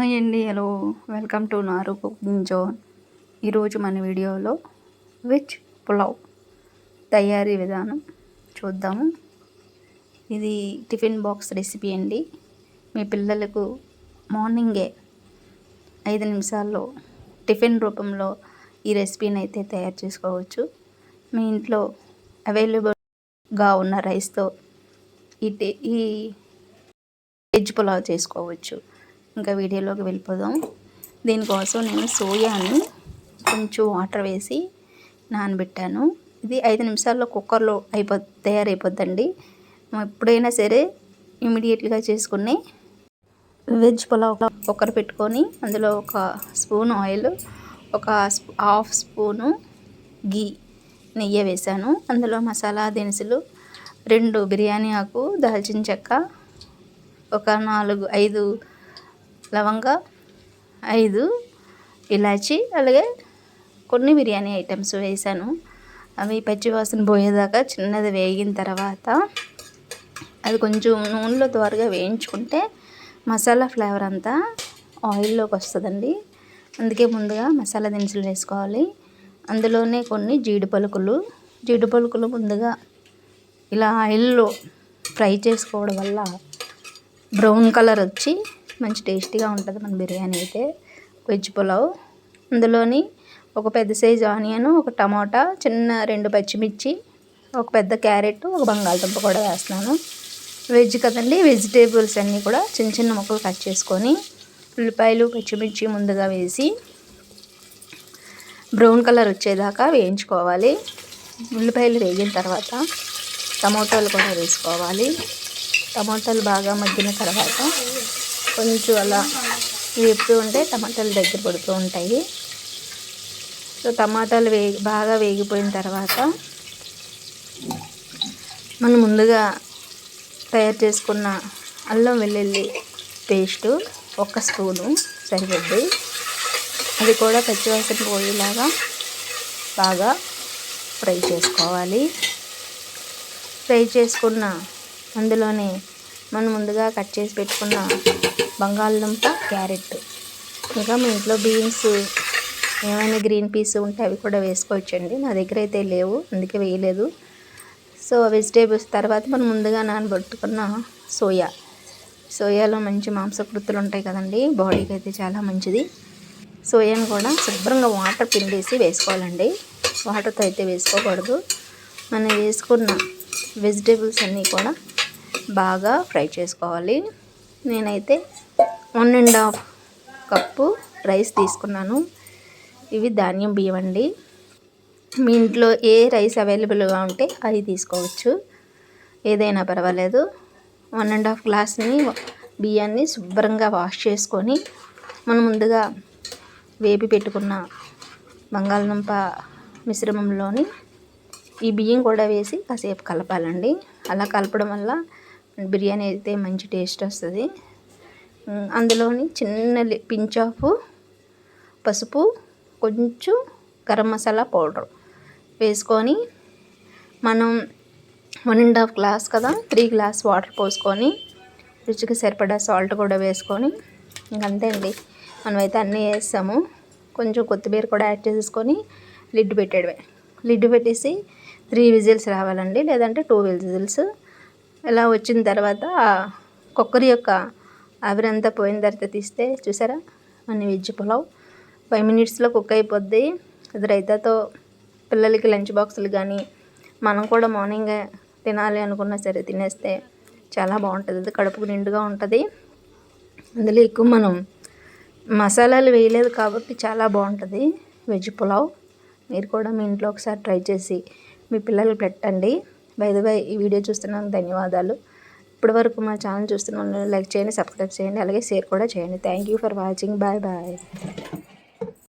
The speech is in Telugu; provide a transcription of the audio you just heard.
హాయ్ అండి, హలో, వెల్కమ్ టు నారు కుకింగ్ జోన్. ఈరోజు మన వీడియోలో వెజ్ పులావ్ తయారీ విధానం చూద్దాము. ఇది టిఫిన్ బాక్స్ రెసిపీ అండి. మీ పిల్లలకు మార్నింగే 5 నిమిషాల్లో టిఫిన్ రూపంలో ఈ రెసిపీని అయితే తయారు చేసుకోవచ్చు. మీ ఇంట్లో అవైలబుల్గా ఉన్న రైస్తో ఈ వెజ్ పులావ్ చేసుకోవచ్చు. ఇంకా వీడియోలోకి వెళ్ళిపోదాం. దీనికోసం నేను సోయాని కొంచెం వాటర్ వేసి నానబెట్టాను. ఇది 5 నిమిషాల్లో కుక్కర్లో తయారైపోద్దండి. ఎప్పుడైనా సరే ఇమీడియట్గా చేసుకునే వెజ్ పులావ్ కుక్కర్ పెట్టుకొని అందులో ఒక స్పూన్ ఆయిల్, ఒక హాఫ్ స్పూను నెయ్యి వేసాను. అందులో మసాలా దినుసులు 2 బిర్యానీ ఆకు, దాల్చిన చెక్క, ఒక 4-5 లవంగా, 5 ఇలాచి, అలాగే కొన్ని బిర్యానీ ఐటమ్స్ వేసాను. అవి పచ్చివాసన పోయేదాకా చిన్నది వేగిన తర్వాత అది కొంచెం నూనెలో త్వరగా వేయించుకుంటే మసాలా ఫ్లేవర్ అంతా ఆయిల్లోకి వస్తుందండి. అందుకే ముందుగా మసాలా దినుసులు వేసుకోవాలి. అందులోనే కొన్ని జీడి పలుకులు ముందుగా ఇలా ఆయిల్లో ఫ్రై చేసుకోవడం వల్ల బ్రౌన్ కలర్ వచ్చి మంచి టేస్టీగా ఉంటుంది మన బిర్యానీ అయితే, వెజ్ పులావ్. అందులోని ఒక పెద్ద సైజు ఆనియన్, ఒక టమాటా, చిన్న 2 పచ్చిమిర్చి, ఒక పెద్ద క్యారెట్, ఒక బంగాళదుంప కూడా వేస్తున్నాను. వెజ్ కదండి, వెజిటేబుల్స్ అన్నీ కూడా చిన్న చిన్న ముక్కలు కట్ చేసుకొని ఉల్లిపాయలు, పచ్చిమిర్చి ముందుగా వేసి బ్రౌన్ కలర్ వచ్చేదాకా వేయించుకోవాలి. ఉల్లిపాయలు వేగిన తర్వాత టమాటాలు కూడా వేసుకోవాలి. టమాటాలు బాగా మగ్గిన తర్వాత కొంచెం అలా వేపుతూ ఉంటే టమాటాలు దగ్గర పడుతూ ఉంటాయి. సో టమాటాలు బాగా వేగిపోయిన తర్వాత మనం ముందుగా తయారు చేసుకున్న అల్లం వెల్లుల్లి పేస్టు 1 స్పూను సరిపోద్ది. అది కూడా పచ్చివాసన పోయేలాగా బాగా ఫ్రై చేసుకోవాలి. ఫ్రై చేసుకున్న అందులోనే మనం ముందుగా కట్ చేసి పెట్టుకున్న బంగాళదుంప, క్యారెట్, ఇంకా మీ ఇంట్లో బీన్స్ ఏమైనా గ్రీన్ పీస్ ఉంటే అవి కూడా వేసుకోవచ్చండి. నా దగ్గర అయితే లేవు, అందుకే వేయలేదు. సో వెజిటేబుల్స్ తర్వాత మనం ముందుగా నానబెట్టుకున్న సోయాలో మంచి మాంసకృతులు ఉంటాయి కదండి, బాడీకి అయితే చాలా మంచిది. సోయాను కూడా శుభ్రంగా వాటర్ పిండేసి వేసుకోవాలండి. వాటర్తో అయితే వేసుకోకూడదు. మనం వేసుకున్న వెజిటేబుల్స్ అన్నీ కూడా బాగా ఫ్రై చేసుకోవాలి. నేనైతే 1.5 కప్పు రైస్ తీసుకున్నాను. ఇవి ధాన్యం బియ్యం అండి. మీ ఇంట్లో ఏ రైస్ అవైలబుల్గా ఉంటే అది తీసుకోవచ్చు, ఏదైనా పర్వాలేదు. 1.5 గ్లాస్ని బియ్యాన్ని శుభ్రంగా వాష్ చేసుకొని మనం ముందుగా వేపి పెట్టుకున్న బంగాళదుంప మిశ్రమంలోని ఈ బియ్యం కూడా వేసి కాసేపు కలపాలండి. అలా కలపడం వల్ల బిర్యానీ అయితే మంచి టేస్ట్ వస్తుంది. అందులోని చిన్న పించ్ ఆఫ్ పసుపు, కొంచెం గరం మసాలా పౌడర్ వేసుకొని మనం 1.5 గ్లాస్ కదా, 3 గ్లాస్ వాటర్ పోసుకొని రుచికి సరిపడా సాల్ట్ కూడా వేసుకొని ఇంకంతే అండి. మనమైతే అన్నీ వేస్తాము. కొంచెం కొత్తిమీర కూడా యాడ్ చేసేసుకొని లిడ్ పెట్టేసి 3 విజిల్స్ రావాలండి, లేదంటే 2 విజిల్స్. ఇలా వచ్చిన తర్వాత కుక్కర్ యొక్క ఆవిరంతా పోయిన తర్వాత తీస్తే చూసారా మన వెజ్ పులావ్ 5 మినిట్స్లో కుక్ అయిపోద్ది. అది రైతాతో పిల్లలకి లంచ్ బాక్సులు కానీ మనం కూడా మార్నింగే తినాలి అనుకున్నా సరే తినేస్తే చాలా బాగుంటుంది. అది కడుపుకు నిండుగా ఉంటుంది. అందులో ఎక్కువ మనం మసాలాలు వేయలేదు కాబట్టి చాలా బాగుంటుంది వెజ్ పులావ్. మీరు కూడా మీ ఇంట్లో ఒకసారి ట్రై చేసి మీ పిల్లలకు పెట్టండి. బై ద వే ఈ వీడియో చూస్తున్నాను, ధన్యవాదాలు. ఇప్పటివరకు మా ఛానల్ చూస్తున్న లైక్ చేయండి, సబ్స్క్రైబ్ చేయండి, అలాగే షేర్ కూడా చేయండి. Thank you for watching. Bye.